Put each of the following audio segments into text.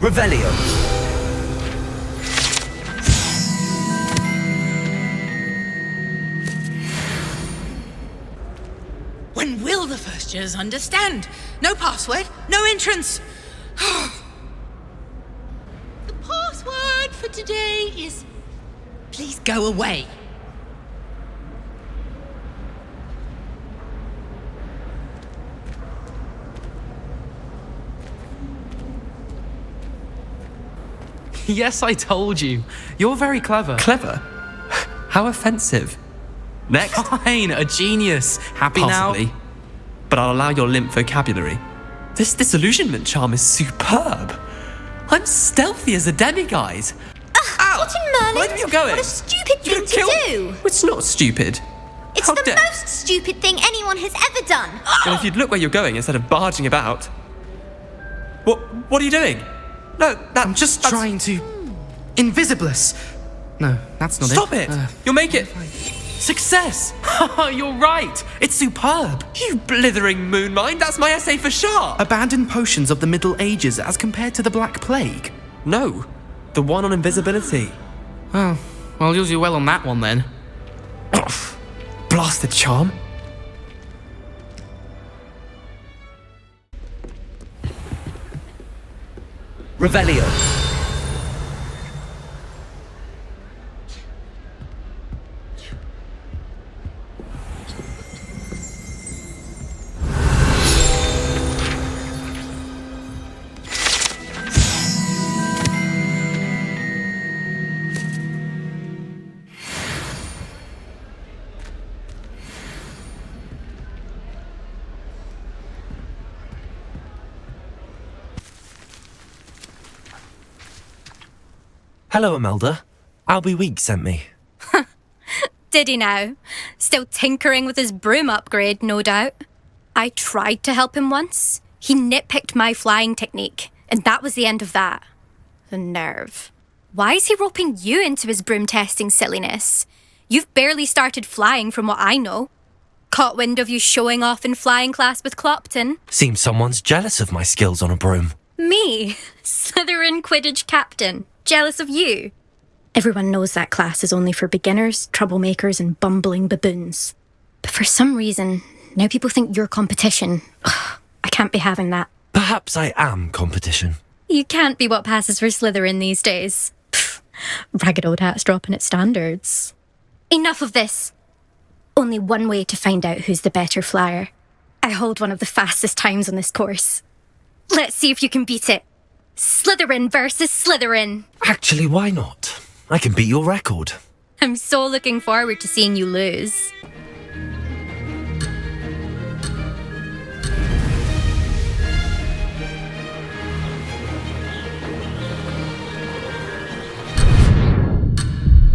Revelio. When will the first years understand? No password, no entrance. The password for today is... Please go away. Yes, I told you. You're very clever. Clever? How offensive. Next. Fine, a genius. Happy Possibly. now? But I'll allow your limp vocabulary. This disillusionment charm is superb. I'm stealthy as a demiguise. Ow! What in Merlin? Where are you going? What a stupid You thing to kill- do! It's not stupid. It's How the dare- most stupid thing anyone has ever done! Well, if you'd look where you're going instead of barging about. What are you doing? No, I'm just that's- trying to... Invisibless. No, that's not Stop it. it! You'll make it. Success! You're right. It's superb. You blithering moon mind, that's my essay for sharp! Abandoned potions of the Middle Ages as compared to the Black Plague. No, the one on invisibility. Oh, well, you'll do well on that one then. Blasted charm. Revelio. Hello, Imelda. Albie Weeks sent me. Did he now? Still tinkering with his broom upgrade, no doubt. I tried to help him once. He nitpicked my flying technique, and that was the end of that. The nerve. Why is he roping you into his broom testing silliness? You've barely started flying from what I know. Caught wind of you showing off in flying class with Clopton. Seems someone's jealous of my skills on a broom. Me, Slytherin Quidditch captain, jealous of you. Everyone knows that class is only for beginners, troublemakers, and bumbling baboons. But for some reason, now people think you're competition. Ugh, I can't be having that. Perhaps I am competition. You can't be what passes for Slytherin these days. Pfft, ragged old hat's dropping its standards. Enough of this. Only one way to find out who's the better flyer. I hold one of the fastest times on this course. Let's see if you can beat it. Slytherin versus Slytherin. Actually, why not? I can beat your record. I'm so looking forward to seeing you lose.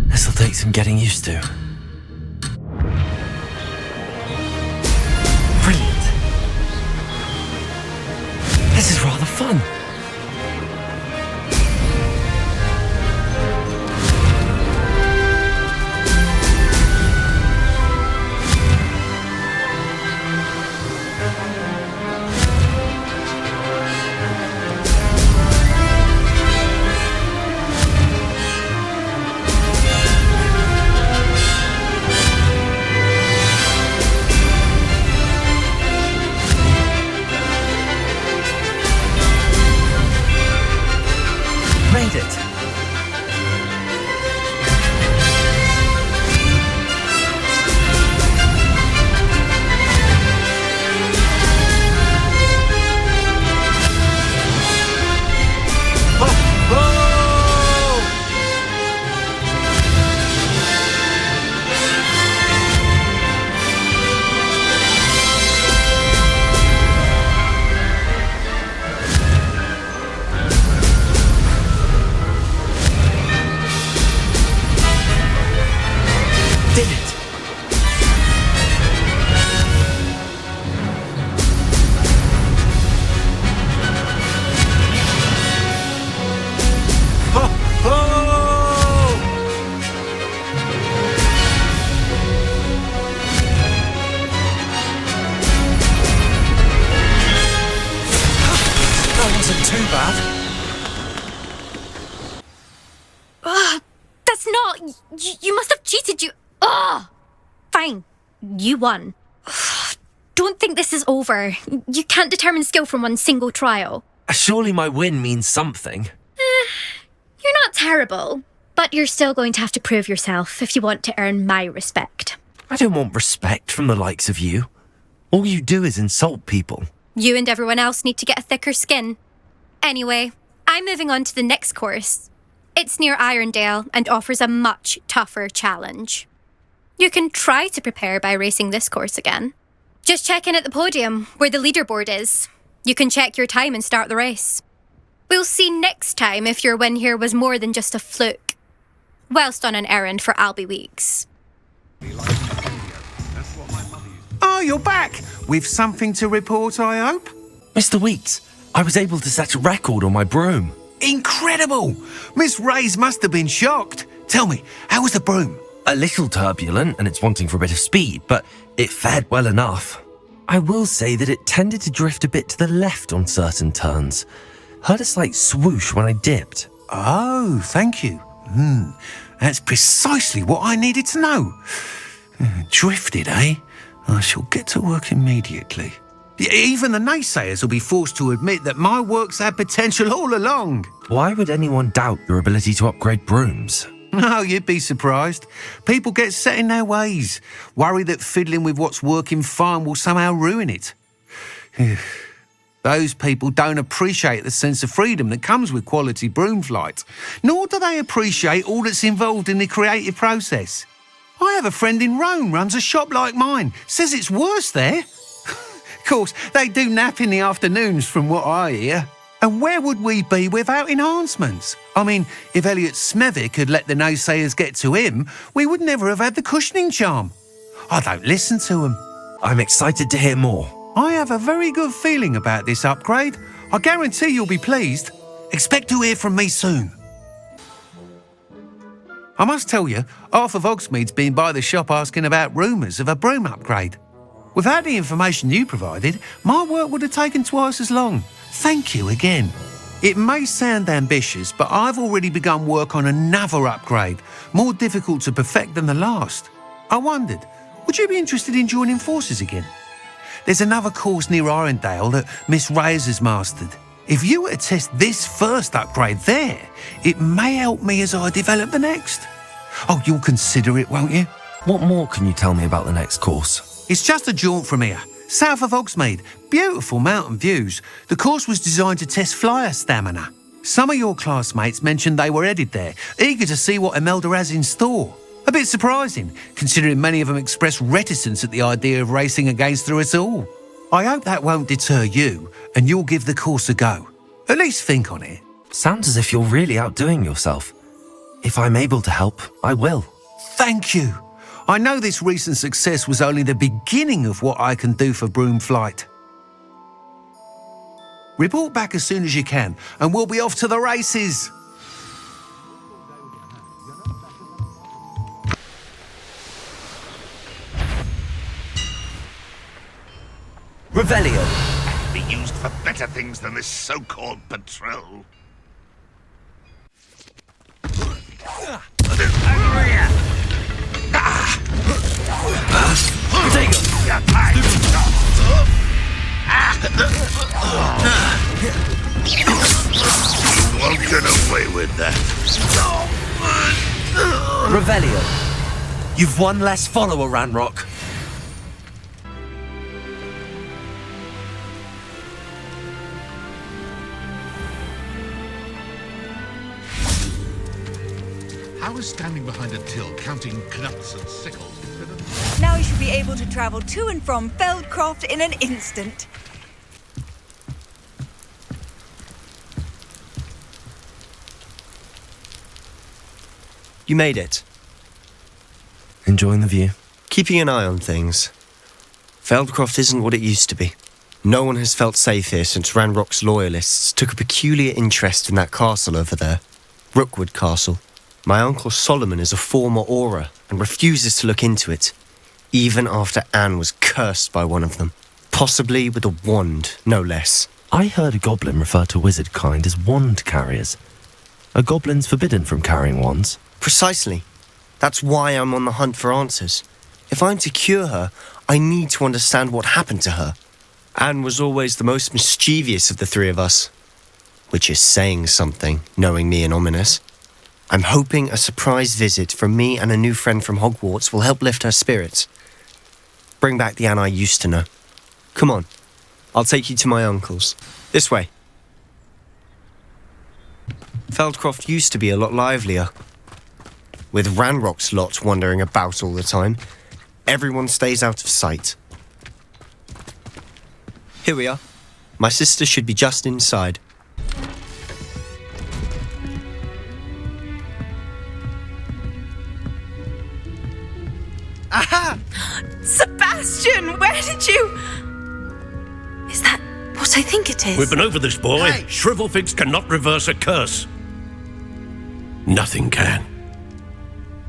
This'll take some getting used to. Brilliant. This is rather fun. Made it. Did it. Ho, ho! That wasn't too bad. You must have cheated, you... Ugh! Fine. You won. Don't think this is over. You can't determine skill from one single trial. Surely my win means something. You're not terrible, but you're still going to have to prove yourself if you want to earn my respect. I don't want respect from the likes of you. All you do is insult people. You and everyone else need to get a thicker skin. Anyway, I'm moving on to the next course. It's near Irondale and offers a much tougher challenge. You can try to prepare by racing this course again. Just check in at the podium, where the leaderboard is. You can check your time and start the race. We'll see next time if your win here was more than just a fluke. Whilst on an errand for Albie Weeks. Oh, you're back! With something to report, I hope? Mr. Weeks, I was able to set a record on my broom. Incredible! Miss Reyes must have been shocked. Tell me, how was the broom? A little turbulent and it's wanting for a bit of speed, but it fared well enough. I will say that it tended to drift a bit to the left on certain turns. Heard a slight swoosh when I dipped. Oh, thank you. That's precisely what I needed to know. Drifted, eh? I shall get to work immediately. Even the naysayers will be forced to admit that my work's had potential all along. Why would anyone doubt your ability to upgrade brooms? No, you'd be surprised. People get set in their ways, worry that fiddling with what's working fine will somehow ruin it. Those people don't appreciate the sense of freedom that comes with quality broom flight, nor do they appreciate all that's involved in the creative process. I have a friend in Rome runs a shop like mine, says it's worse there. Of course, they do nap in the afternoons from what I hear. And where would we be without enhancements? I mean, if Elliot Smethwick had let the naysayers get to him, we would never have had the cushioning charm. I don't listen to them. I'm excited to hear more. I have a very good feeling about this upgrade. I guarantee you'll be pleased. Expect to hear from me soon. I must tell you, half of Hogsmeade's been by the shop asking about rumours of a broom upgrade. Without the information you provided, my work would have taken twice as long. Thank you again. It may sound ambitious, but I've already begun work on another upgrade, more difficult to perfect than the last. I wondered, would you be interested in joining forces again? There's another course near Irondale that Miss Reyes has mastered. If you were to test this first upgrade there, it may help me as I develop the next. Oh, you'll consider it, won't you? What more can you tell me about the next course? It's just a jaunt from here, south of Hogsmeade. Beautiful mountain views. The course was designed to test flyer stamina. Some of your classmates mentioned they were headed there, eager to see what Imelda has in store. A bit surprising, considering many of them expressed reticence at the idea of racing against her at all. I hope that won't deter you, and you'll give the course a go. At least think on it. Sounds as if you're really outdoing yourself. If I'm able to help, I will. Thank you. I know this recent success was only the beginning of what I can do for broom flight. Report back as soon as you can, and we'll be off to the races. Revelio. Be used for better things than this so-called patrol. You won't get away with that. Revelio. You've one less follower, Ranrock. How is standing behind a till counting knuts and sickles? Now you should be able to travel to and from Feldcroft in an instant. You made it. Enjoying the view? Keeping an eye on things. Feldcroft isn't what it used to be. No one has felt safe here since Ranrock's loyalists took a peculiar interest in that castle over there. Rookwood Castle. My uncle Solomon is a former Auror and refuses to look into it, even after Anne was cursed by one of them. Possibly with a wand, no less. I heard a goblin refer to wizard kind as wand carriers. Are goblins forbidden from carrying wands? Precisely. That's why I'm on the hunt for answers. If I'm to cure her, I need to understand what happened to her. Anne was always the most mischievous of the three of us. Which is saying something, knowing me and Ominous. I'm hoping a surprise visit from me and a new friend from Hogwarts will help lift her spirits. Bring back the Anne I used to know. Come on, I'll take you to my uncle's. This way. Feldcroft used to be a lot livelier. With Ranrock's lot wandering about all the time, everyone stays out of sight. Here we are. My sister should be just inside. Aha! Sebastian, where did you... Is that what I think it is? We've been over this, boy. Hey. Shrivelfigs cannot reverse a curse. Nothing can.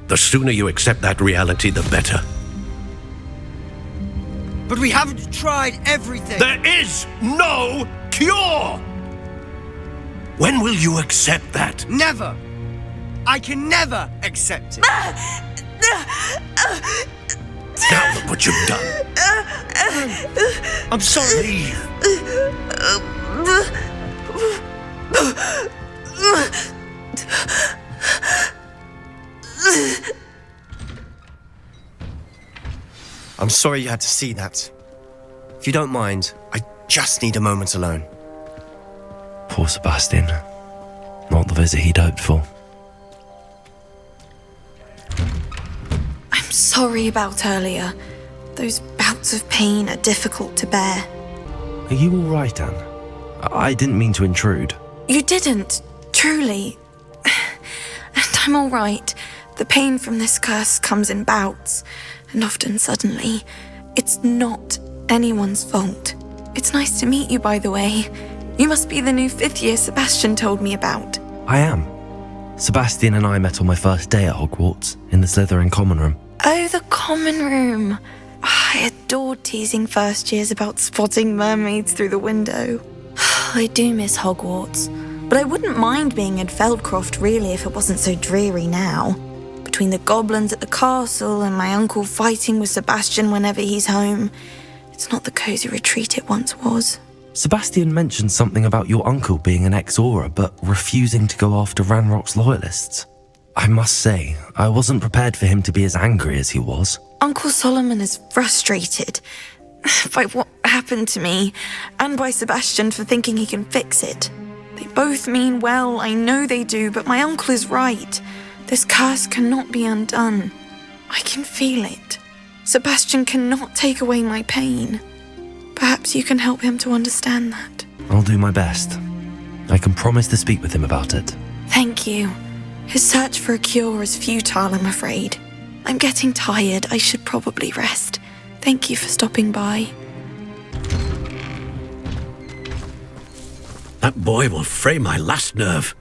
The sooner you accept that reality, the better. But we haven't tried everything. There is no cure! When will you accept that? Never. I can never accept it. Now look what you've done. I'm sorry. Leave. I'm sorry you had to see that. If you don't mind, I just need a moment alone. Poor Sebastian. Not the visit he'd hoped for. I'm sorry about earlier. Those bouts of pain are difficult to bear. Are you all right, Anne? I didn't mean to intrude. You didn't, truly. And I'm all right. The pain from this curse comes in bouts, and often suddenly. It's not anyone's fault. It's nice to meet you, by the way. You must be the new 5th year Sebastian told me about. I am. Sebastian and I met on my first day at Hogwarts, in the Slytherin common room. Oh, the common room. I adored teasing first years about spotting mermaids through the window. I do miss Hogwarts, but I wouldn't mind being in Feldcroft really if it wasn't so dreary now. Between the goblins at the castle and my uncle fighting with Sebastian whenever he's home, it's not the cosy retreat it once was. Sebastian mentioned something about your uncle being an ex-Auror, but refusing to go after Ranrock's loyalists. I must say, I wasn't prepared for him to be as angry as he was. Uncle Solomon is frustrated by what happened to me, and by Sebastian for thinking he can fix it. They both mean well, I know they do, but my uncle is right. This curse cannot be undone. I can feel it. Sebastian cannot take away my pain. Perhaps you can help him to understand that. I'll do my best. I can promise to speak with him about it. Thank you. His search for a cure is futile, I'm afraid. I'm getting tired. I should probably rest. Thank you for stopping by. That boy will fray my last nerve.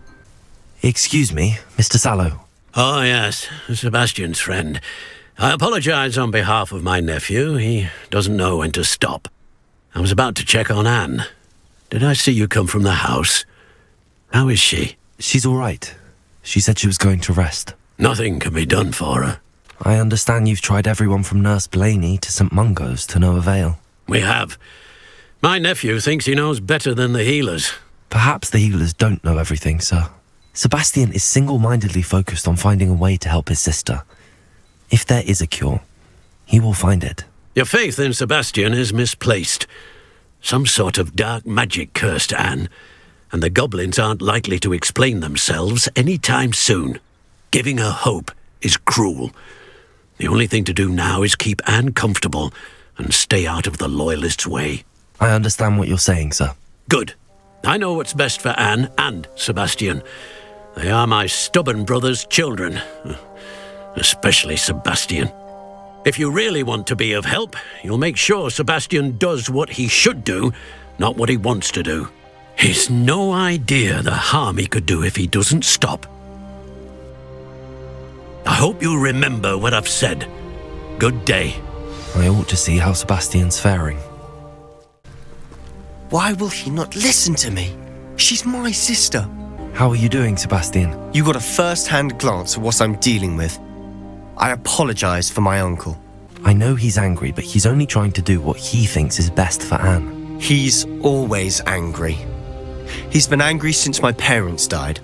Excuse me, Mr. Sallow. Oh, yes, Sebastian's friend. I apologize on behalf of my nephew. He doesn't know when to stop. I was about to check on Anne. Did I see you come from the house? How is she? She's all right. She said she was going to rest. Nothing can be done for her. I understand you've tried everyone from Nurse Blaney to St. Mungo's to no avail. We have. My nephew thinks he knows better than the healers. Perhaps the healers don't know everything, sir. Sebastian is single-mindedly focused on finding a way to help his sister. If there is a cure, he will find it. Your faith in Sebastian is misplaced. Some sort of dark magic cursed Anne, and the goblins aren't likely to explain themselves any time soon. Giving her hope is cruel. The only thing to do now is keep Anne comfortable and stay out of the Loyalists' way. I understand what you're saying, sir. Good. I know what's best for Anne and Sebastian. They are my stubborn brother's children, especially Sebastian. If you really want to be of help, you'll make sure Sebastian does what he should do, not what he wants to do. He's no idea the harm he could do if he doesn't stop. I hope you'll remember what I've said. Good day. I ought to see how Sebastian's faring. Why will he not listen to me? She's my sister. How are you doing, Sebastian? You got a first-hand glance at what I'm dealing with. I apologise for my uncle. I know he's angry, but he's only trying to do what he thinks is best for Anne. He's always angry. He's been angry since my parents died.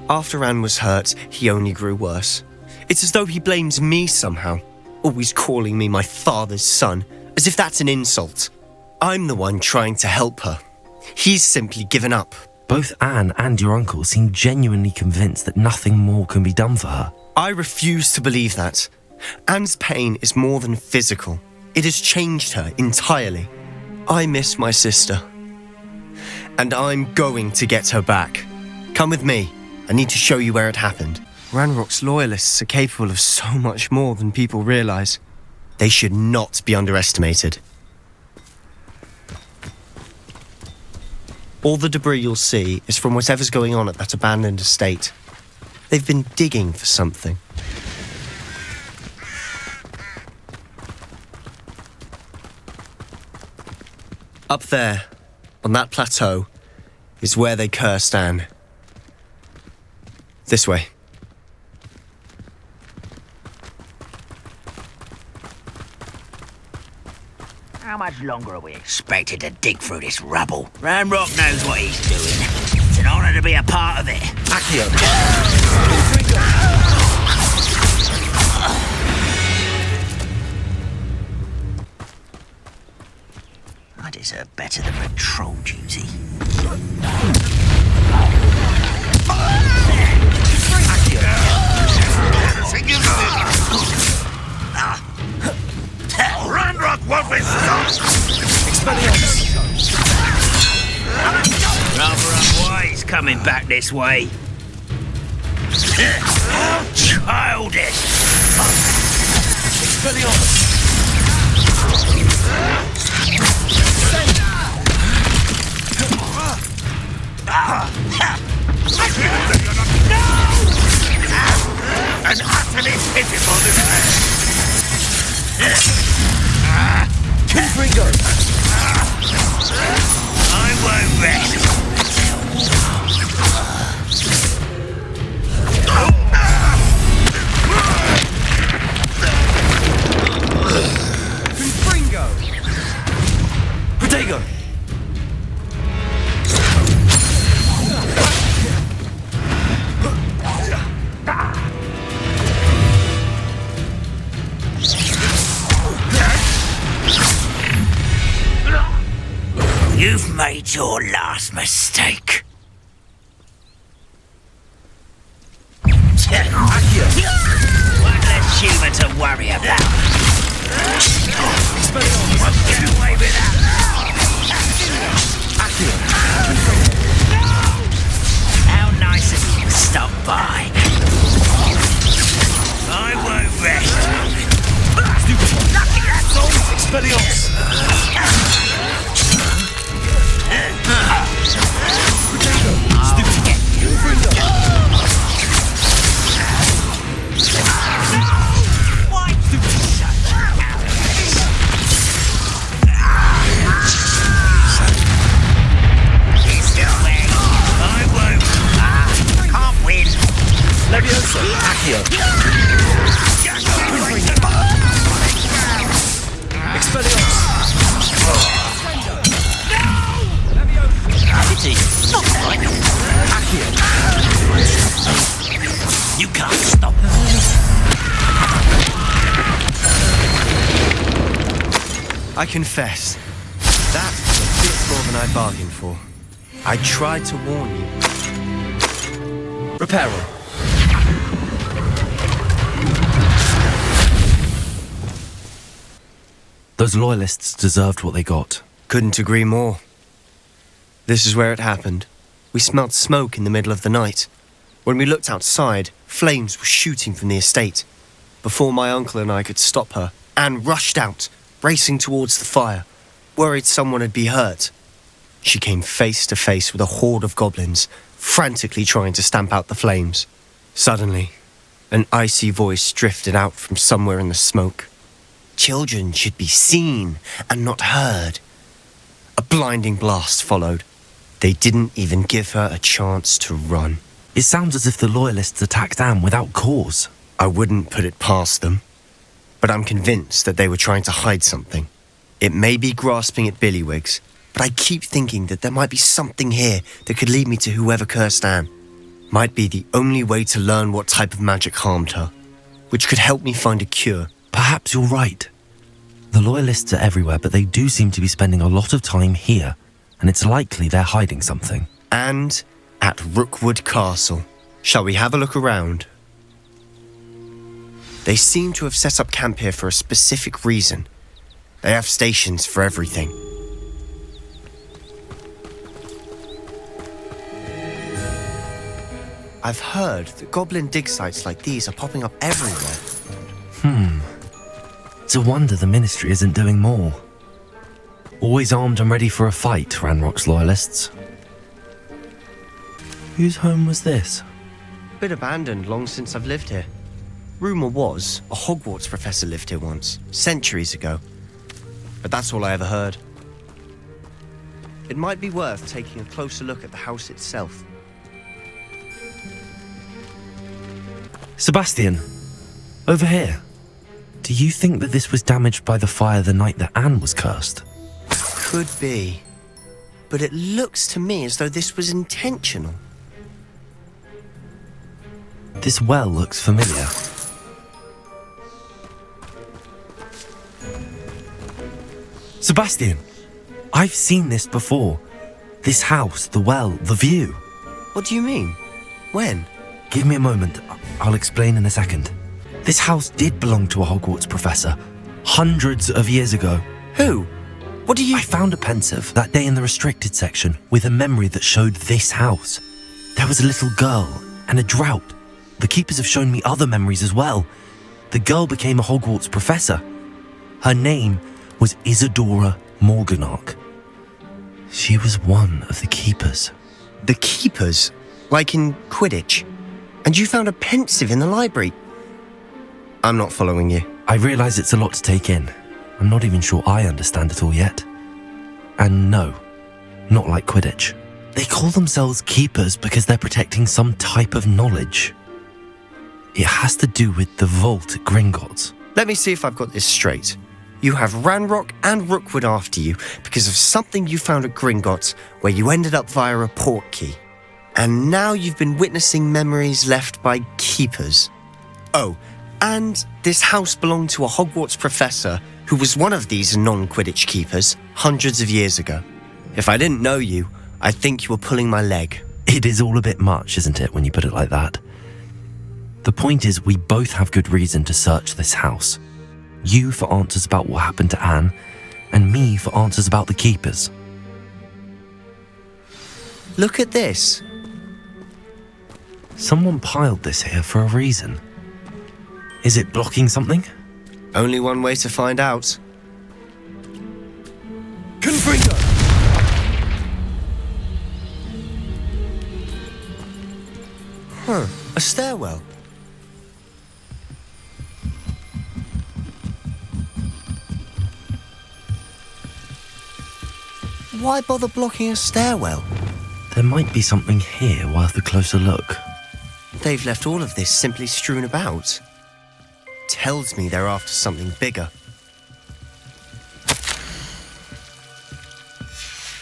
After Anne was hurt, he only grew worse. It's as though he blames me somehow, always calling me my father's son, as if that's an insult. I'm the one trying to help her. He's simply given up. Both Anne and your uncle seem genuinely convinced that nothing more can be done for her. I refuse to believe that. Anne's pain is more than physical. It has changed her entirely. I miss my sister. And I'm going to get her back. Come with me. I need to show you where it happened. Ranrock's loyalists are capable of so much more than people realise. They should not be underestimated. All the debris you'll see is from whatever's going on at that abandoned estate. They've been digging for something. Up there, on that plateau, is where they cursed Anne. This way. How much longer are we expected to dig through this rubble? Ranrock knows what he's doing. It's an honour to be a part of it. Accio. I deserve better than patrol duty. Ranrock won't be stopped! Rather unwise coming back this way. How childish! An utterly pitiful display! Confringo! I won't rest. Confringo! Protego! You've made your last mistake. One less human to worry about. Won't get away with that. How nice of you to stop by. I won't rest. Lucky that's all. Expelliarmus! Leviosa! Accio! Expelliarmus! Pity! Not right! Accio! You can't stop her! I confess, that was a bit more than I bargained for. I tried to warn you. Reparo! Those loyalists deserved what they got. Couldn't agree more. This is where it happened. We smelt smoke in the middle of the night. When we looked outside, flames were shooting from the estate. Before my uncle and I could stop her, Anne rushed out, racing towards the fire, worried someone had been hurt. She came face to face with a horde of goblins, frantically trying to stamp out the flames. Suddenly, an icy voice drifted out from somewhere in the smoke. Children should be seen and not heard. A blinding blast followed. They didn't even give her a chance to run. It sounds as if the loyalists attacked Anne without cause. I wouldn't put it past them, but I'm convinced that they were trying to hide something. It may be grasping at Billywigs, but I keep thinking that there might be something here that could lead me to whoever cursed Anne. Might be the only way to learn what type of magic harmed her, which could help me find a cure. Perhaps you're right. The Loyalists are everywhere, but they do seem to be spending a lot of time here, and it's likely they're hiding something. And at Rookwood Castle. Shall we have a look around? They seem to have set up camp here for a specific reason. They have stations for everything. I've heard that goblin dig sites like these are popping up everywhere. It's a wonder the Ministry isn't doing more. Always armed and ready for a fight, Ranrock's Loyalists. Whose home was this? Been abandoned long since I've lived here. Rumour was a Hogwarts professor lived here once, centuries ago. But that's all I ever heard. It might be worth taking a closer look at the house itself. Sebastian, over here. Do you think that this was damaged by the fire the night that Anne was cursed? Could be. But it looks to me as though this was intentional. This well looks familiar. Sebastian, I've seen this before. This house, the well, the view. What do you mean? When? Give me a moment. I'll explain in a second. This house did belong to a Hogwarts professor, hundreds of years ago. Who? What do you... I found a pensive that day in the restricted section with a memory that showed this house. There was a little girl and a drought. The keepers have shown me other memories as well. The girl became a Hogwarts professor. Her name was Isadora Morganach. She was one of the keepers. The keepers? Like in Quidditch? And you found a pensive in the library? I'm not following you. I realise it's a lot to take in. I'm not even sure I understand it all yet. And no, not like Quidditch. They call themselves keepers because they're protecting some type of knowledge. It has to do with the vault at Gringotts. Let me see if I've got this straight. You have Ranrock and Rookwood after you because of something you found at Gringotts where you ended up via a portkey. And now you've been witnessing memories left by keepers. Oh, and this house belonged to a Hogwarts professor who was one of these non-Quidditch keepers hundreds of years ago. If I didn't know you, I'd think you were pulling my leg. It is all a bit much, isn't it, when you put it like that? The point is, we both have good reason to search this house. You for answers about what happened to Anne, and me for answers about the keepers. Look at this. Someone piled this here for a reason. Is it blocking something? Only one way to find out. Confringo! A stairwell. Why bother blocking a stairwell? There might be something here worth a closer look. They've left all of this simply strewn about. Tells me they're after something bigger.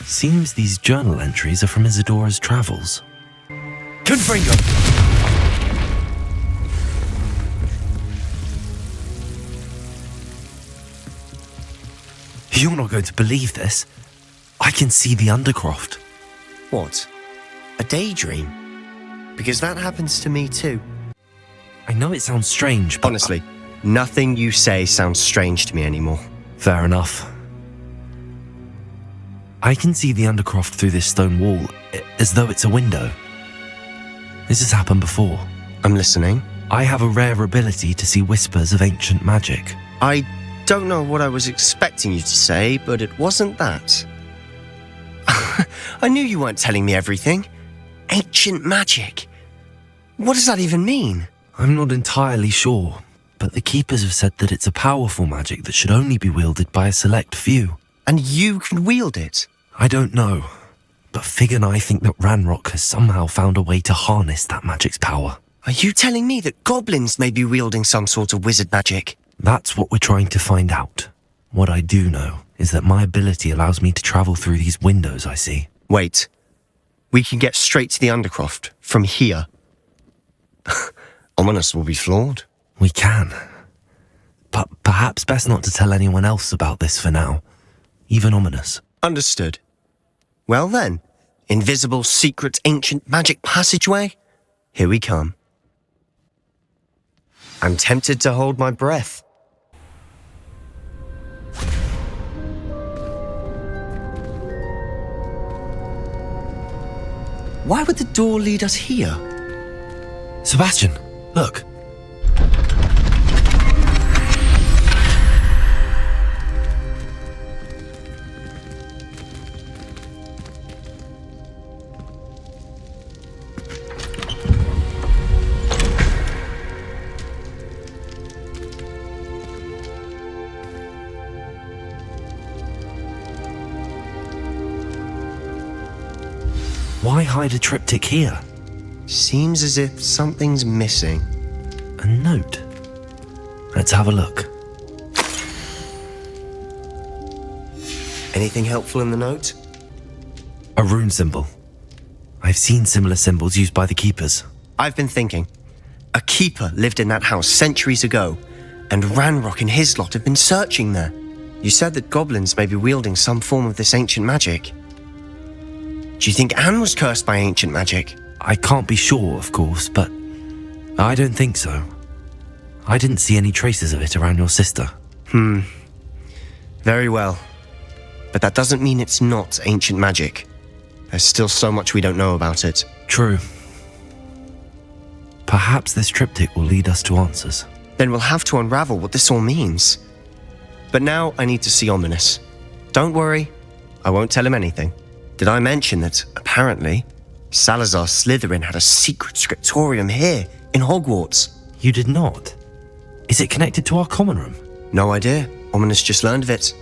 Seems these journal entries are from Isadora's travels. Confringo! You're not going to believe this. I can see the Undercroft. What? A daydream? Because that happens to me too. I know it sounds strange, but... Honestly, nothing you say sounds strange to me anymore. Fair enough. I can see the Undercroft through this stone wall, as though it's a window. This has happened before. I'm listening. I have a rare ability to see whispers of ancient magic. I don't know what I was expecting you to say, but it wasn't that. I knew you weren't telling me everything. Ancient magic. What does that even mean? I'm not entirely sure, but the Keepers have said that it's a powerful magic that should only be wielded by a select few. And you can wield it? I don't know, but Fig and I think that Ranrock has somehow found a way to harness that magic's power. Are you telling me that goblins may be wielding some sort of wizard magic? That's what we're trying to find out. What I do know is that my ability allows me to travel through these windows I see. Wait. We can get straight to the Undercroft from here. Ominous will be flawed. We can. But perhaps best not to tell anyone else about this for now. Even Ominous. Understood. Well then, invisible, secret, ancient magic passageway? Here we come. I'm tempted to hold my breath. Why would the door lead us here? Sebastian, look. Why hide a triptych here? Seems as if something's missing. A note. Let's have a look. Anything helpful in the note? A rune symbol. I've seen similar symbols used by the keepers. I've been thinking. A keeper lived in that house centuries ago, and Ranrock and his lot have been searching there. You said that goblins may be wielding some form of this ancient magic. Do you think Anne was cursed by ancient magic? I can't be sure, of course, but I don't think so. I didn't see any traces of it around your sister. Very well. But that doesn't mean it's not ancient magic. There's still so much we don't know about it. True. Perhaps this triptych will lead us to answers. Then we'll have to unravel what this all means. But now I need to see Ominous. Don't worry, I won't tell him anything. Did I mention that, apparently, Salazar Slytherin had a secret scriptorium here in Hogwarts? You did not? Is it connected to our common room? No idea. Ominous just learned of it.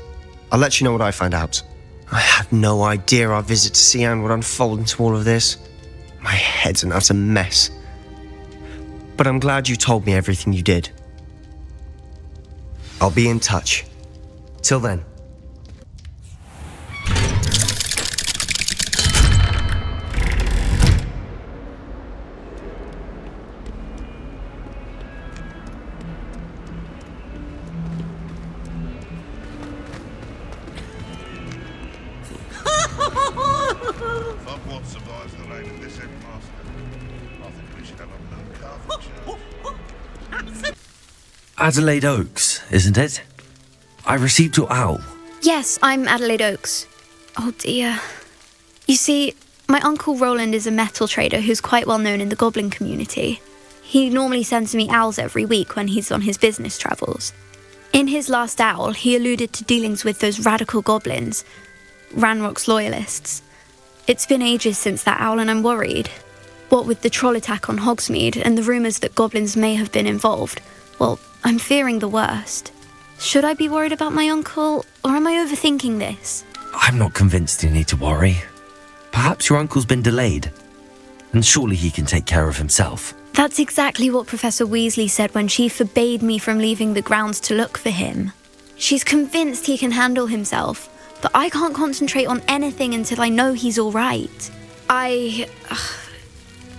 I'll let you know what I find out. I had no idea our visit to see Anne would unfold into all of this. My head's an utter mess. But I'm glad you told me everything you did. I'll be in touch. Till then. Hogwarts survives the reign of this headmaster. I think we should have a moon carving show. Adelaide Oaks, isn't it? I received your owl. Yes, I'm Adelaide Oaks. Oh dear. You see, my Uncle Roland is a metal trader who's quite well known in the goblin community. He normally sends me owls every week when he's on his business travels. In his last owl, he alluded to dealings with those radical goblins, Ranrock's loyalists. It's been ages since that owl and I'm worried. What with the troll attack on Hogsmeade and the rumours that goblins may have been involved, well, I'm fearing the worst. Should I be worried about my uncle, or am I overthinking this? I'm not convinced you need to worry. Perhaps your uncle's been delayed, and surely he can take care of himself. That's exactly what Professor Weasley said when she forbade me from leaving the grounds to look for him. She's convinced he can handle himself, but I can't concentrate on anything until I know he's all right.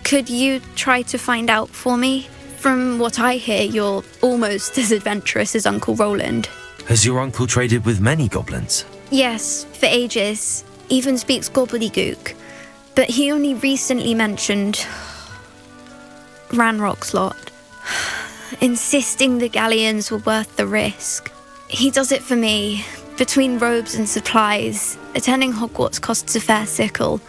Could you try to find out for me? From what I hear, you're almost as adventurous as Uncle Roland. Has your uncle traded with many goblins? Yes, for ages. Even speaks gobbledygook. But he only recently mentioned Ranrock's lot, insisting the galleons were worth the risk. He does it for me. Between robes and supplies, attending Hogwarts costs a fair sickle.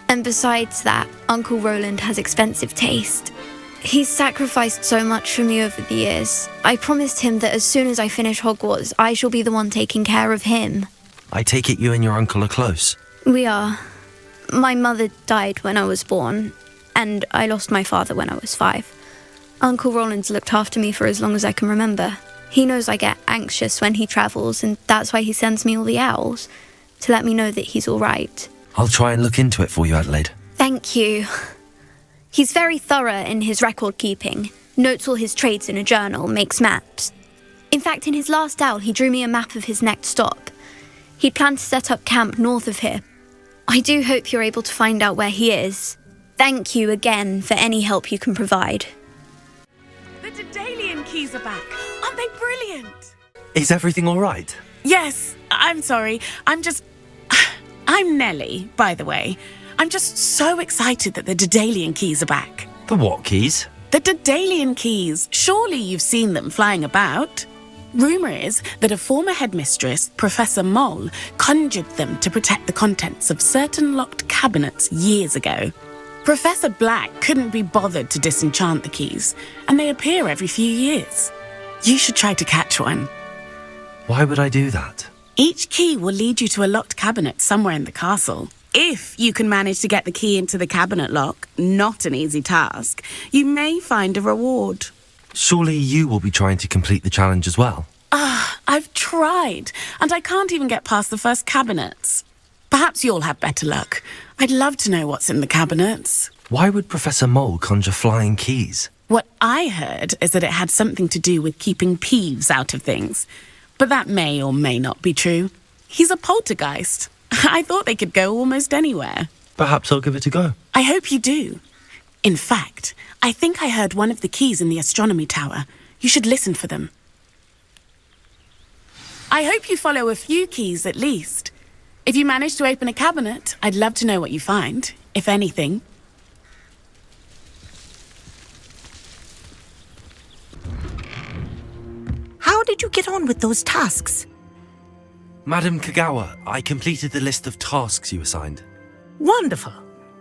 And besides that, Uncle Roland has expensive taste. He's sacrificed so much for me over the years. I promised him that as soon as I finish Hogwarts, I shall be the one taking care of him. I take it you and your uncle are close. We are. My mother died when I was born, and I lost my father when I was 5. Uncle Roland's looked after me for as long as I can remember. He knows I get anxious when he travels, and that's why he sends me all the owls, to let me know that he's all right. I'll try and look into it for you, Adelaide. Thank you. He's very thorough in his record keeping, notes all his trades in a journal, makes maps. In fact, in his last owl, he drew me a map of his next stop. He'd planned to set up camp north of here. I do hope you're able to find out where he is. Thank you again for any help you can provide. The Daedalian keys are back. Aren't they brilliant? Is everything all right? Yes, I'm sorry. I'm Nellie, by the way. I'm just so excited that the Daedalian keys are back. The what keys? The Daedalian keys. Surely you've seen them flying about. Rumour is that a former headmistress, Professor Moll, conjured them to protect the contents of certain locked cabinets years ago. Professor Black couldn't be bothered to disenchant the keys, and they appear every few years. You should try to catch one. Why would I do that? Each key will lead you to a locked cabinet somewhere in the castle. If you can manage to get the key into the cabinet lock, not an easy task, you may find a reward. Surely you will be trying to complete the challenge as well. I've tried, and I can't even get past the first cabinets. Perhaps you'll have better luck. I'd love to know what's in the cabinets. Why would Professor Mole conjure flying keys? What I heard is that it had something to do with keeping peeves out of things. But that may or may not be true. He's a poltergeist. I thought they could go almost anywhere. Perhaps I'll give it a go. I hope you do. In fact, I think I heard one of the keys in the astronomy tower. You should listen for them. I hope you follow a few keys at least. If you manage to open a cabinet, I'd love to know what you find, if anything. How did you get on with those tasks? Madam Kagawa, I completed the list of tasks you assigned. Wonderful.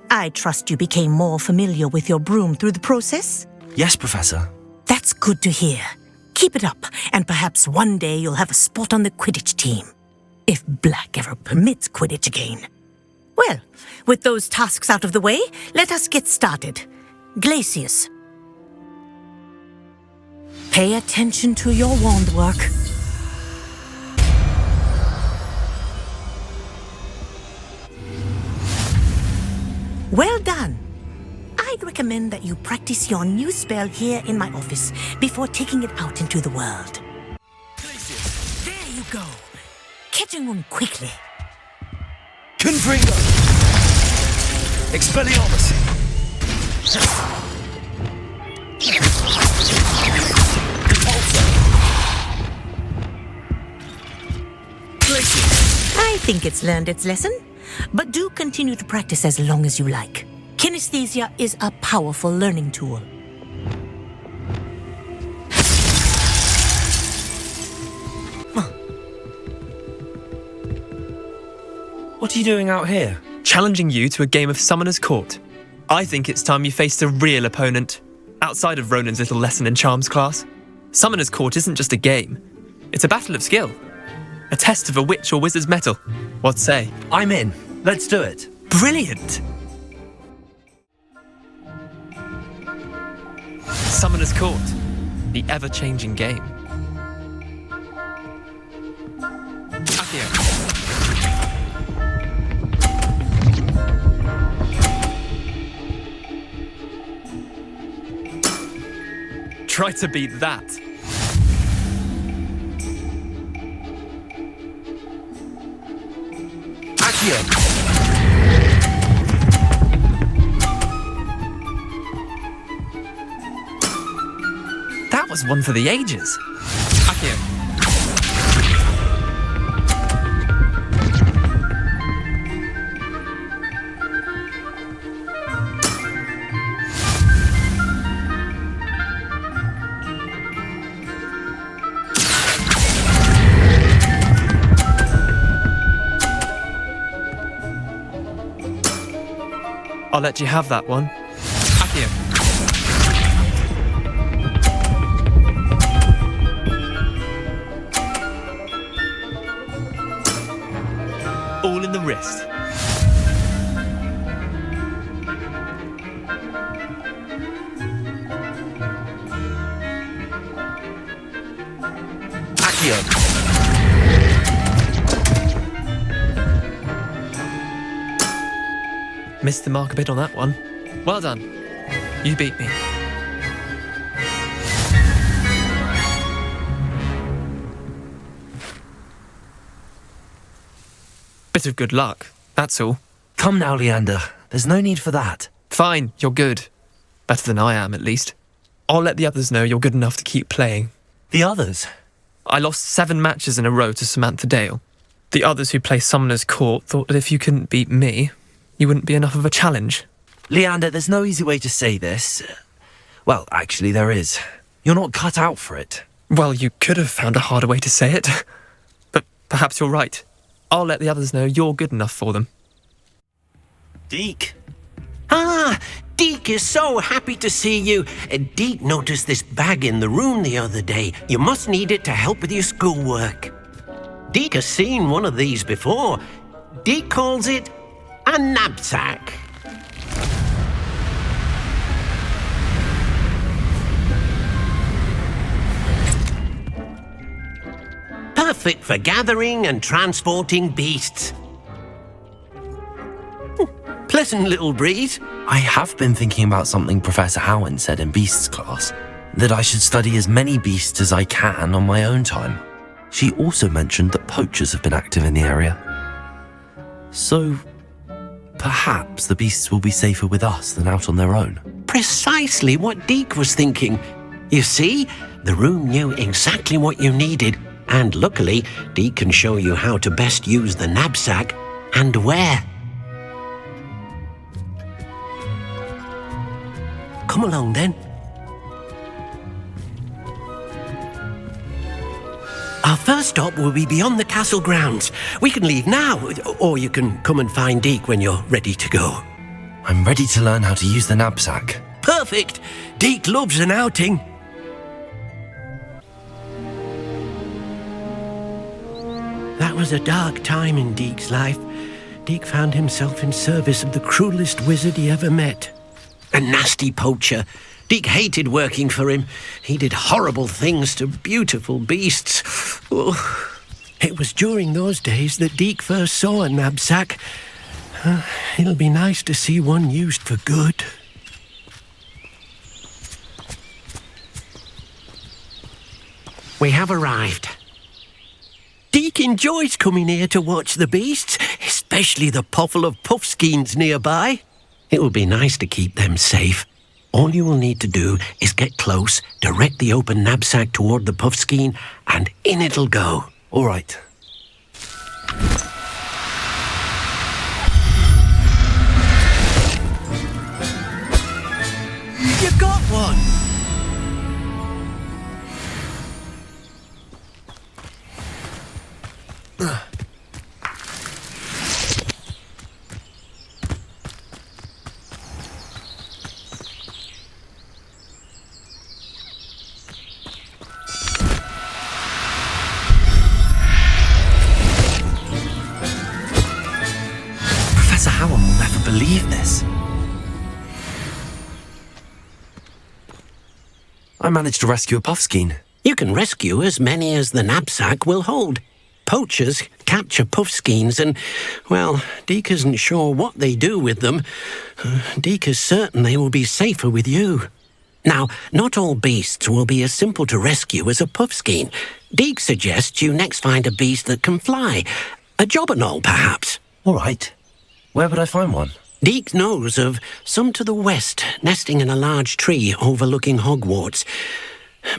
I trust you became more familiar with your broom through the process? Yes, Professor. That's good to hear. Keep it up, and perhaps one day you'll have a spot on the Quidditch team. If Black ever permits Quidditch again. Well, with those tasks out of the way, let us get started. Glacius. Pay attention to your wand work. Well done. I'd recommend that you practice your new spell here in my office before taking it out into the world. Glacius. There you go. Catching one quickly. Confringo! Expelliarmus! I think it's learned its lesson, but do continue to practice as long as you like. Kinesthesia is a powerful learning tool. What are you doing out here? Challenging you to a game of Summoner's Court. I think it's time you faced a real opponent, outside of Ronan's little lesson in Charms class. Summoner's Court isn't just a game. It's a battle of skill. A test of a witch or wizard's mettle. What say? I'm in. Let's do it. Brilliant! Summoner's Court. The ever-changing game. Accio. Try to beat that. Accio. That was one for the ages. Accio. I'll let you have that one. Accio. All in the wrist. Accio. Missed the mark a bit on that one. Well done. You beat me. Bit of good luck, that's all. Come now, Leander. There's no need for that. Fine, you're good. Better than I am, at least. I'll let the others know you're good enough to keep playing. The others? I lost 7 matches in a row to Samantha Dale. The others who play Summoner's Court thought that if you couldn't beat me, you wouldn't be enough of a challenge. Leander, there's no easy way to say this. Well, actually, there is. You're not cut out for it. Well, you could have found a harder way to say it. But perhaps you're right. I'll let the others know you're good enough for them. Deke. Ah, Deke is so happy to see you. Deke noticed this bag in the room the other day. You must need it to help with your schoolwork. Deke has seen one of these before. Deke calls it a knapsack. Perfect for gathering and transporting beasts. Pleasant little breeze. I have been thinking about something Professor Howard said in Beasts class, that I should study as many beasts as I can on my own time. She also mentioned that poachers have been active in the area. So, perhaps the beasts will be safer with us than out on their own. Precisely what Deke was thinking. You see, the room knew exactly what you needed, and luckily, Deke can show you how to best use the knapsack and where. Come along then. Our first stop will be beyond the castle grounds. We can leave now, or you can come and find Deke when you're ready to go. I'm ready to learn how to use the knapsack. Perfect! Deke loves an outing. That was a dark time in Deke's life. Deke found himself in service of the cruelest wizard he ever met. A nasty poacher. Deke hated working for him. He did horrible things to beautiful beasts. Oh. It was during those days that Deke first saw a knapsack. It'll be nice to see one used for good. We have arrived. Deke enjoys coming here to watch the beasts, especially the poffle of puffskeins nearby. It will be nice to keep them safe. All you will need to do is get close, direct the open knapsack toward the puffskein, and in it'll go. All right. You got one! Professor Howard will never believe this. I managed to rescue a puffskein. You can rescue as many as the knapsack will hold. Poachers capture puffskeins and, well, Deke isn't sure what they do with them. Deke is certain they will be safer with you. Now, not all beasts will be as simple to rescue as a puffskein. Deke suggests you next find a beast that can fly. A jobberknoll, perhaps. All right. Where would I find one? Deke knows of some to the west, nesting in a large tree overlooking Hogwarts.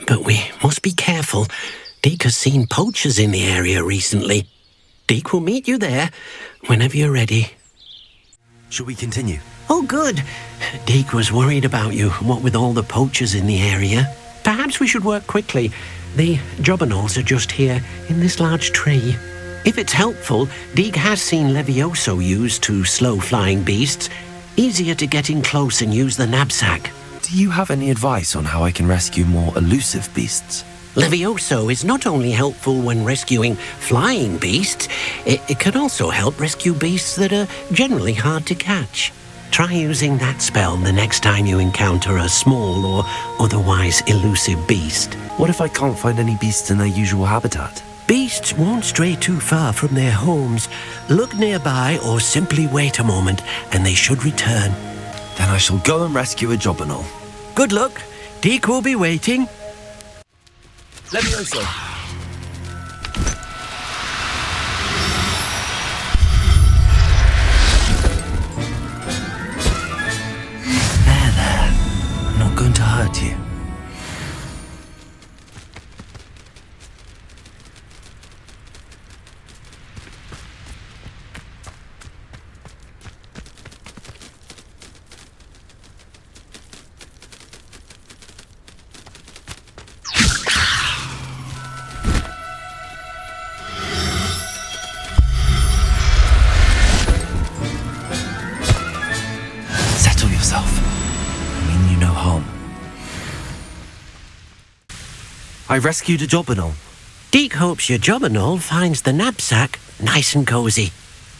But we must be careful. Deke has seen poachers in the area recently. Deke will meet you there whenever you're ready. Should we continue? Oh, good. Deke was worried about you, what with all the poachers in the area. Perhaps we should work quickly. The jobberknolls are just here in this large tree. If it's helpful, Deke has seen Levioso used to slow flying beasts. Easier to get in close and use the knapsack. Do you have any advice on how I can rescue more elusive beasts? Levioso is not only helpful when rescuing flying beasts, it can also help rescue beasts that are generally hard to catch. Try using that spell the next time you encounter a small or otherwise elusive beast. What if I can't find any beasts in their usual habitat? Beasts won't stray too far from their homes. Look nearby or simply wait a moment and they should return. Then I shall go and rescue a Jobberknoll. Good luck. Deke will be waiting. Levioso. There. I'm not going to hurt you. Settle yourself. I mean you no harm. I rescued a Jobberknoll. Deke hopes your Jobberknoll finds the knapsack nice and cosy.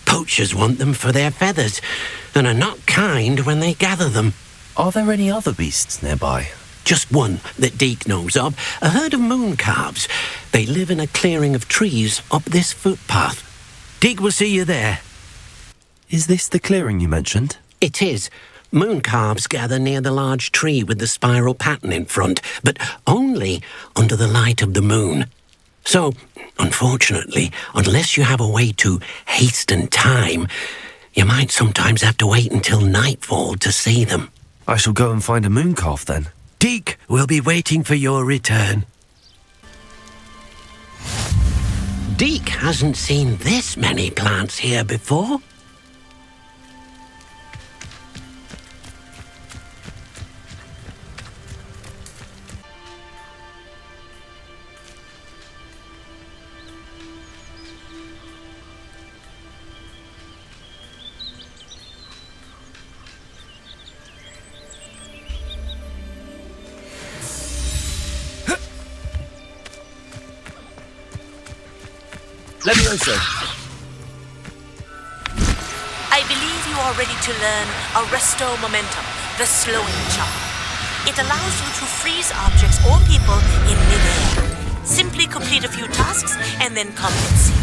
Poachers want them for their feathers and are not kind when they gather them. Are there any other beasts nearby? Just one that Deke knows of, a herd of moon calves. They live in a clearing of trees up this footpath. Deke will see you there. Is this the clearing you mentioned? It is. Moon calves gather near the large tree with the spiral pattern in front, but only under the light of the moon. So, unfortunately, unless you have a way to hasten time, you might sometimes have to wait until nightfall to see them. I shall go and find a moon calf then. Deke will be waiting for your return. Deke hasn't seen this many plants here before. Levioso. I believe you are ready to learn Arresto Momentum, the slowing charm. It allows you to freeze objects or people in midair. Simply complete a few tasks and then come and see me.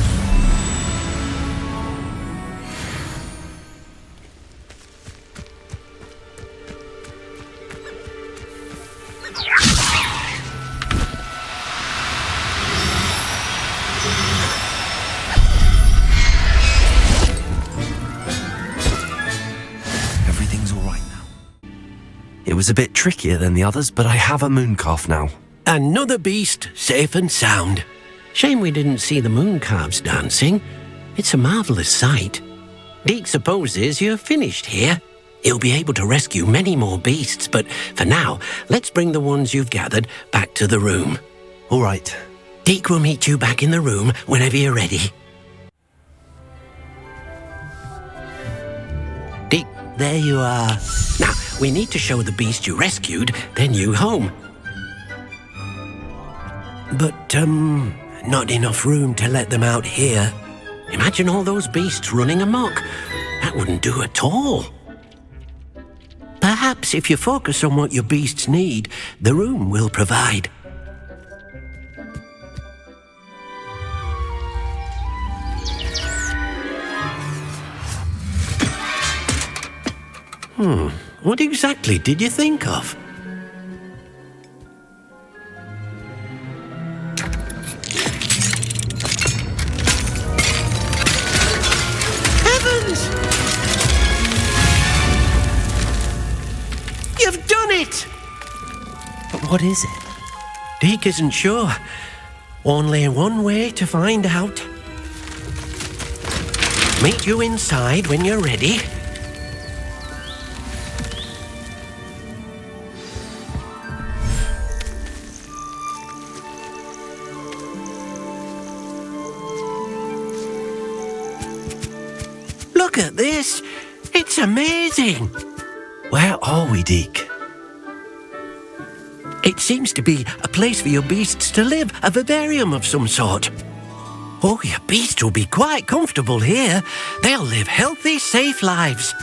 Everything's all right now. It was a bit trickier than the others, but I have a moon calf now. Another beast, safe and sound. Shame we didn't see the moon calves dancing. It's a marvellous sight. Deke supposes you're finished here. He'll be able to rescue many more beasts, but for now, let's bring the ones you've gathered back to the room. All right. Deke will meet you back in the room whenever you're ready. Deke, there you are. Now, we need to show the beast you rescued their new home. But, not enough room to let them out here. Imagine all those beasts running amok. That wouldn't do at all. Perhaps if you focus on what your beasts need, the room will provide. What exactly did you think of? Heavens! You've done it! But what is it? Deke isn't sure. Only one way to find out. Meet you inside when you're ready. Look at this. It's amazing. Where are we, Deke? It seems to be a place for your beasts to live, a vivarium of some sort. Oh, your beasts will be quite comfortable here. They'll live healthy, safe lives.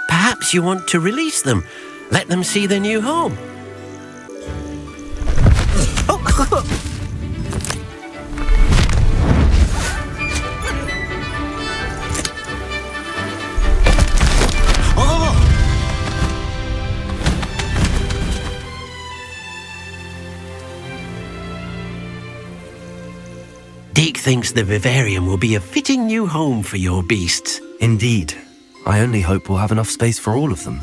Perhaps you want to release them, let them see their new home. Deke thinks the vivarium will be a fitting new home for your beasts. Indeed. I only hope we'll have enough space for all of them.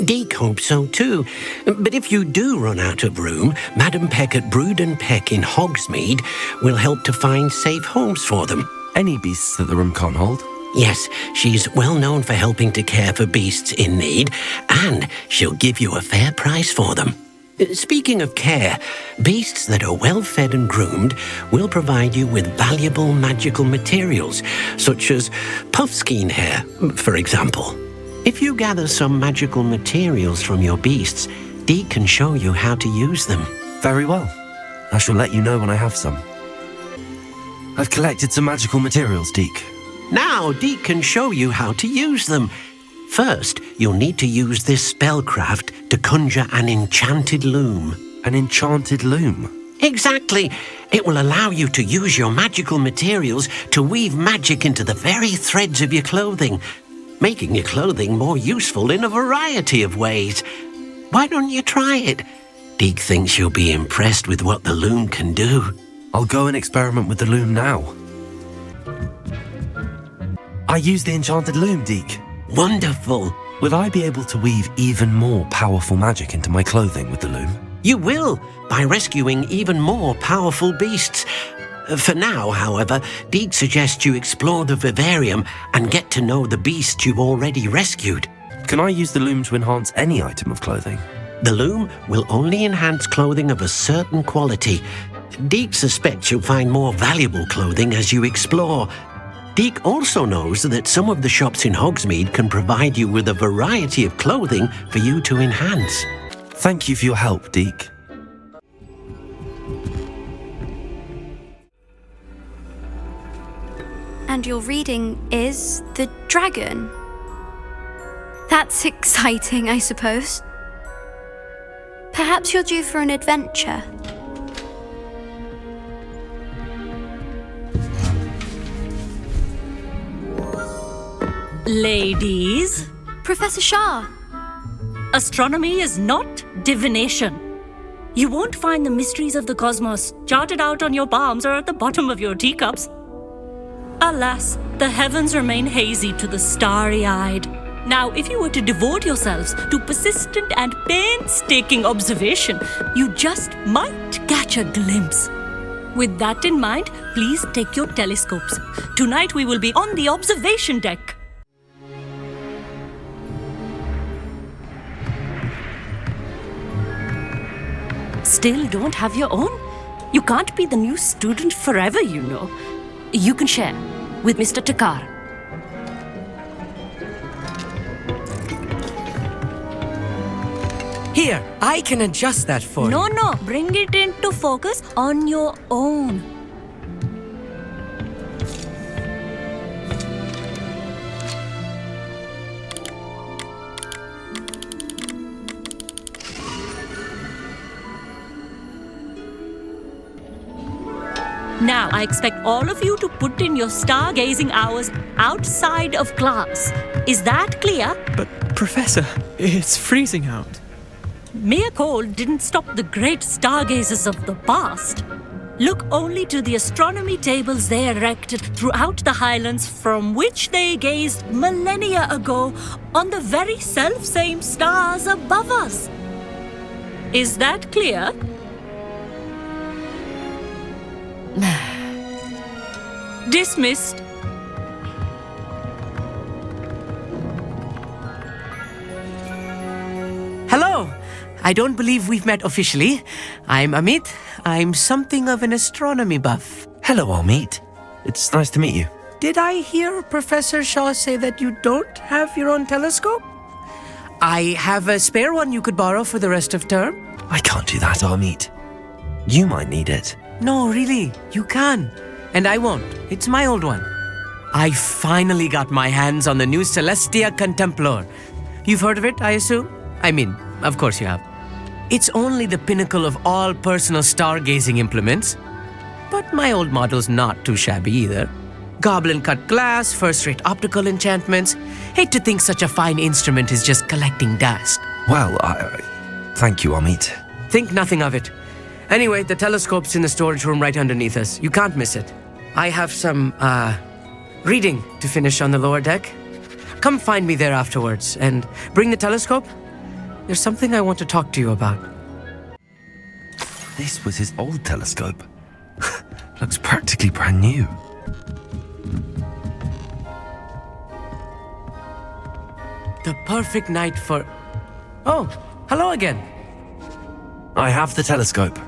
Deke hopes so too. But if you do run out of room, Madam Peck at Brood and Peck in Hogsmeade will help to find safe homes for them. Any beasts that the room can't hold? Yes, she's well known for helping to care for beasts in need, and she'll give you a fair price for them. Speaking of care, beasts that are well fed and groomed will provide you with valuable magical materials, such as puffskein hair, for example. If you gather some magical materials from your beasts, Deke can show you how to use them. Very well. I shall let you know when I have some. I've collected some magical materials, Deke. Now Deke can show you how to use them. First, you'll need to use this spellcraft to conjure an enchanted loom. An enchanted loom? Exactly. It will allow you to use your magical materials to weave magic into the very threads of your clothing, making your clothing more useful in a variety of ways. Why don't you try it? Deke thinks you'll be impressed with what the loom can do. I'll go and experiment with the loom now. I use the enchanted loom, Deke. Wonderful. Will I be able to weave even more powerful magic into my clothing with the loom? You will, by rescuing even more powerful beasts. For now, however, Deke suggests you explore the vivarium and get to know the beasts you've already rescued. Can I use the loom to enhance any item of clothing? The loom will only enhance clothing of a certain quality. Deke suspects you'll find more valuable clothing as you explore. Deke also knows that some of the shops in Hogsmeade can provide you with a variety of clothing for you to enhance. Thank you for your help, Deke. And your reading is The Dragon. That's exciting, I suppose. Perhaps you're due for an adventure. Ladies, Professor Shah. astronomy is not divination. You won't find the mysteries of the cosmos charted out on your palms or at the bottom of your teacups. Alas, the heavens remain hazy to the starry-eyed. Now, if you were to devote yourselves to persistent and painstaking observation, you just might catch a glimpse. With that in mind, please take your telescopes. Tonight we will be on the observation deck. Still don't have your own? You can't be the new student forever, you know. You can share with Mr. Takar. Here, I can adjust that for you. No, bring it into focus on your own. Now, I expect all of you to put in your stargazing hours outside of class. Is that clear? But, Professor, it's freezing out. Mere cold didn't stop the great stargazers of the past. Look only to the astronomy tables they erected throughout the Highlands from which they gazed millennia ago on the very self-same stars above us. Is that clear? Dismissed. Hello. I don't believe we've met officially. I'm Amit. I'm something of an astronomy buff. Hello, Amit. It's nice to meet you. Did I hear Professor Shaw say that you don't have your own telescope? I have a spare one you could borrow for the rest of term. I can't do that, Amit. You might need it. No, really, you can. And I won't. It's my old one. I finally got my hands on the new Celestia Contemplar. You've heard of it, I assume? I mean, of course you have. It's only the pinnacle of all personal stargazing implements. But my old model's not too shabby either. Goblin-cut glass, first-rate optical enchantments. Hate to think such a fine instrument is just collecting dust. Well, thank you, Amit. Think nothing of it. Anyway, the telescope's in the storage room right underneath us. You can't miss it. I have some, reading to finish on the lower deck. Come find me there afterwards, and bring the telescope. There's something I want to talk to you about. This was his old telescope. Looks practically brand new. The perfect night for... Oh, hello again. I have the telescope.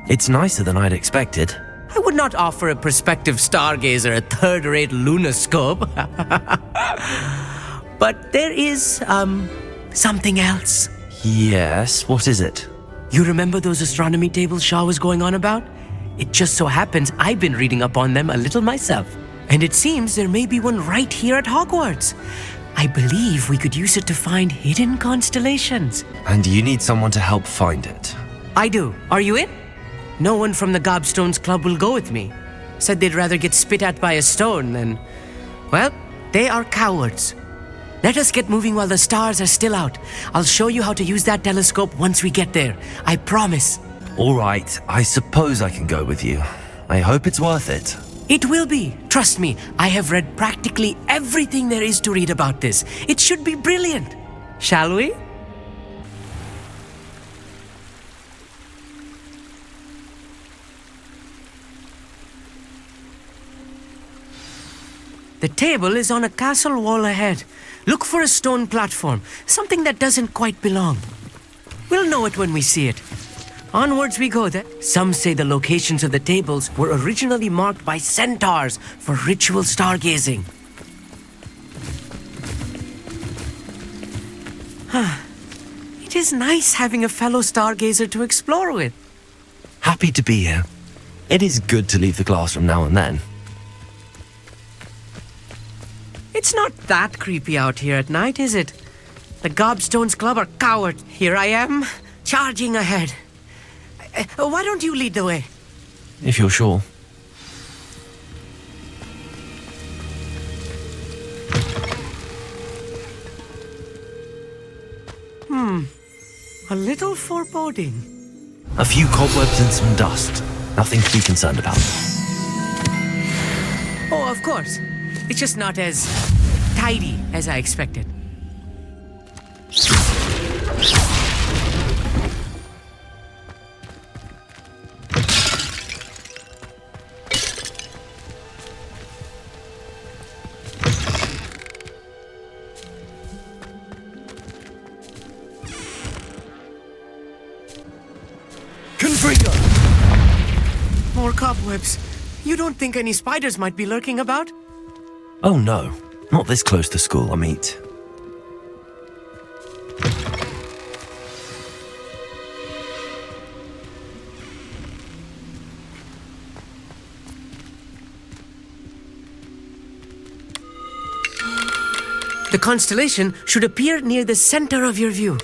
It's nicer than I'd expected. I would not offer a prospective stargazer a third-rate lunoscope. But there is, something else. Yes, what is it? You remember those astronomy tables Shaw was going on about? It just so happens I've been reading up on them a little myself. And it seems there may be one right here at Hogwarts. I believe we could use it to find hidden constellations. And you need someone to help find it. I do. Are you in? No one from the Gobstones Club will go with me. Said they'd rather get spit at by a stone than... Well, they are cowards. Let us get moving while the stars are still out. I'll show you how to use that telescope once we get there. I promise. All right, I suppose I can go with you. I hope it's worth it. It will be. Trust me, I have read practically everything there is to read about this. It should be brilliant. Shall we? The table is on a castle wall ahead. Look for a stone platform, something that doesn't quite belong. We'll know it when we see it. Onwards we go then. Some say the locations of the tables were originally marked by centaurs for ritual stargazing. It is nice having a fellow stargazer to explore with. Happy to be here. It is good to leave the classroom now and then. It's not that creepy out here at night, is it? The Gobstones Club are cowards. Here I am, charging ahead. Why don't you lead the way? If you're sure. A little foreboding. A few cobwebs and some dust. Nothing to be concerned about. Oh, of course. It's just not as tidy as I expected. Confringo! More cobwebs. You don't think any spiders might be lurking about? Oh no, not this close to school, Amit. The constellation should appear near the center of your view.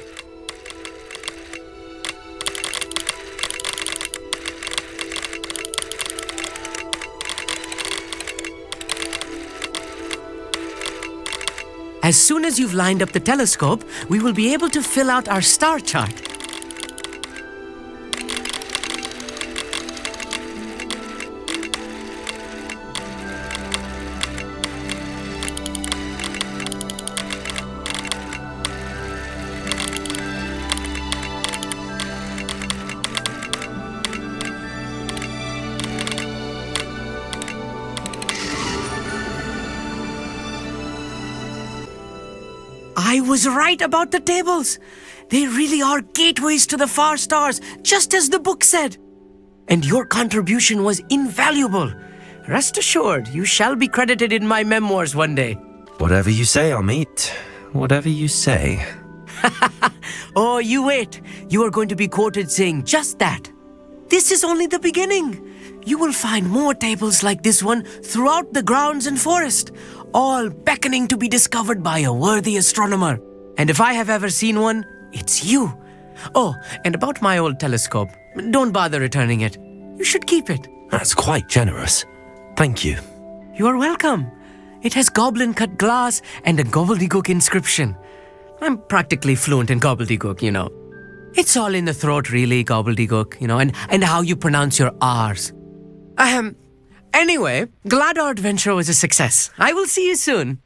As soon as you've lined up the telescope, we will be able to fill out our star chart. I was right about the tables. They really are gateways to the far stars, just as the book said. And your contribution was invaluable. Rest assured, you shall be credited in my memoirs one day. Whatever you say, Amit. Whatever you say. Oh, you wait. You are going to be quoted saying just that. This is only the beginning. You will find more tables like this one throughout the grounds and forest, all beckoning to be discovered by a worthy astronomer. And if I have ever seen one, it's you. Oh, and about my old telescope, don't bother returning it. You should keep it. That's quite generous. Thank you. You are welcome. It has goblin-cut glass and a gobbledygook inscription. I'm practically fluent in gobbledygook, you know. It's all in the throat, really, gobbledygook, you know, and how you pronounce your R's. Anyway, glad our adventure was a success. I will see you soon.